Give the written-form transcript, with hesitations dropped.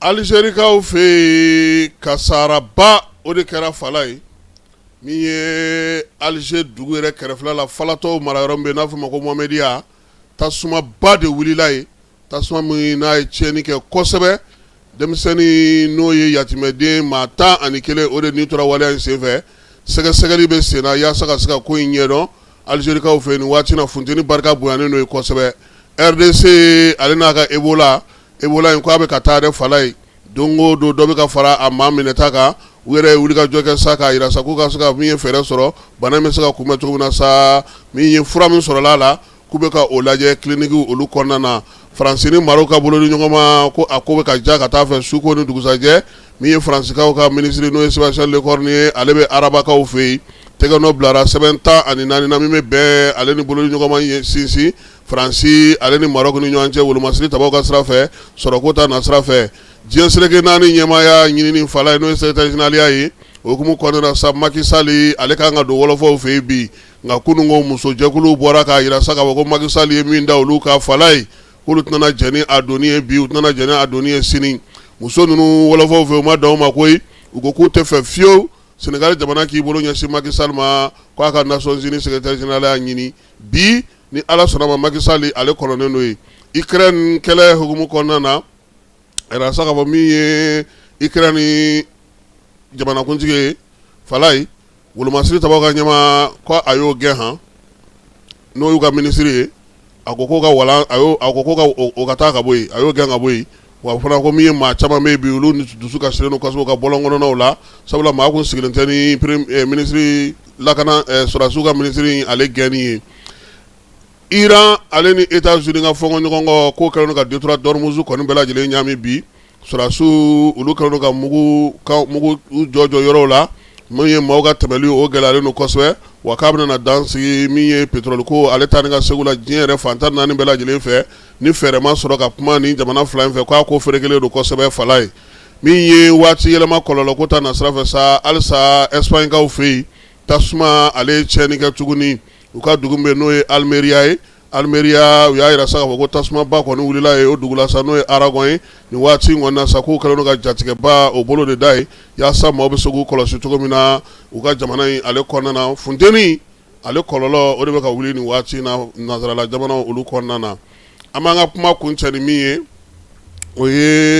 Alizerikaw fe kasaraba o de kɛra fala ye min ye Alize dugu yɛrɛ kɛrɛfɛla la falatɔw marayɔrɔ min bɛ n'a fɔ ma ko Mohamɛdiya tasumaba de wulila ye tasuma min n'a ye tiɲɛni kɛ kosɛbɛ denmisɛnnin n'o ye yatimɛden maa 11 o de nin tora waleya in senfɛ sɛgɛsɛgɛli bɛ sen na yaasa ka se ka ko in ɲɛdɔn Alizerikaw fɛ nin waati na funteni barika bonyanen n'o ye kosɛbɛ RDC ale n'a ka Ebola in ko a bɛ ka taa dɛ fala ye don o don dɔ bɛ ka fara a maa minɛta kan u yɛrɛ ye wulikajɔ kɛ sa k'a jira sa k'u ka se ka min ye fɛɛrɛ sɔrɔ bana in bɛ se ka kunbɛn cogo min na sa min ye fura min sɔrɔla a la k'u bɛ ka o lajɛ clinique olu kɔnɔna na Faransi ni Maroc ka bolo di ɲɔgɔn ma ko a ko bɛ ka ja ka taa fɛ suko ni dugusajɛ min ye Faransikaw ka ministre n'o ye Sébastien Lecornu ye ale bɛ arabakaw fɛ yen tɛgɛ nɔ bilara sɛbɛn 14 na min bɛ bɛn ale ni bolo di ɲɔgɔn ma sinsin Faransi ale ni Maroc ni ɲɔgɔn cɛ wolomasiri tabaw ka sira fɛ sɔrɔko ta na sira fɛ diɲɛ seleke naani ɲɛmaaya ɲinini fala ye n'o ye secrétaire général ye o hukumu kɔnɔna na sa Macky Sall ale kan ka don wɔlɔfɔw fɛ yen bi nka kununko musojɛkulu bɔra k'a jira sa k'a fɔ ko Macky Sall ye min da olu ka fala ye k'olu tɛna jɛn ni a donni ye bi u tɛna jɛn ni a donni ye sini muso ninnu wɔlɔfɔw fɛ u ma dan o ma koyi u ko k'u tɛ fɛ fiyewu Sénégal jamana k'i bolo ɲɛsin Macky Sall ma k'a ka Nations Unies secrétaire général y'a ɲini bi ni Ala sɔnna ma Macky Sall ale kɔnɔnen n'o ye Ukraine kɛlɛ hukumu kɔnɔna na ɛrɛ sa k'a fɔ min ye Ukraine jamanakuntigi ye fala ye wolomasiri tabaw ka ɲɛma ko a y'o gɛn han n'o y'u ka minisiri ye a ko k'o ka walan a ko k'o ka o ka taa ka bɔ yen a y'o gɛn ka bɔ yen wa fana ko min ye maa caman bɛ yen bi olu dusu ka siren kosɛbɛ ka bɔlɔn kɔnɔnaw la sabula maa kun sigilen tɛ ni minisiri lakana sɔrɔdasiw ka minisiri ale gɛnni ye Iran ale ni États-Unis ka fɔnkɔ ɲɔgɔn kɔ k'o kɛlen ka détroit d'Ormuz kɔni bɛɛ lajɛlen ɲami bi sɔrɔdasiw olu kɛlen ka mugu jɔjɔ yɔrɔw la min ye maaw ka tɛmɛli o gɛlɛyalen don kosɛbɛ wa k'a bɛna dan sigi min ye pétrole ko ale ta ni ka segu la diɲɛ yɛrɛ fantan naani bɛɛ lajɛlen fɛ ni fɛɛrɛ ma sɔrɔ ka kuma ni jamana fila in fɛ k'a ko ferekelen don kosɛbɛ fala ye min ye waati yɛlɛma kɔlɔlɔ ko ta na sira fɛ sa halisa Espagnekaw fɛ yen tasuma ale ye tiɲɛni kɛ tuguni u ka dugu min bɛ n'o ye Almeria ye Almeria u y'a jira sa k'a fɔ ko tasumaba kɔni wulila ye o dugu la sa n'o ye Aragon ye nin waati in kɔni na sa k'u kɛlen don ka jatigɛba o bolo de da ye yaasa maaw bɛ se k'u kɔlɔsi cogo min na u ka jamana in ale kɔnɔna na funteni ale kɔlɔlɔ o de bɛ ka wuli nin waati in na nanzarala jamana olu kɔnɔna na an b'an ka kuma kuncɛ ni min ye o ye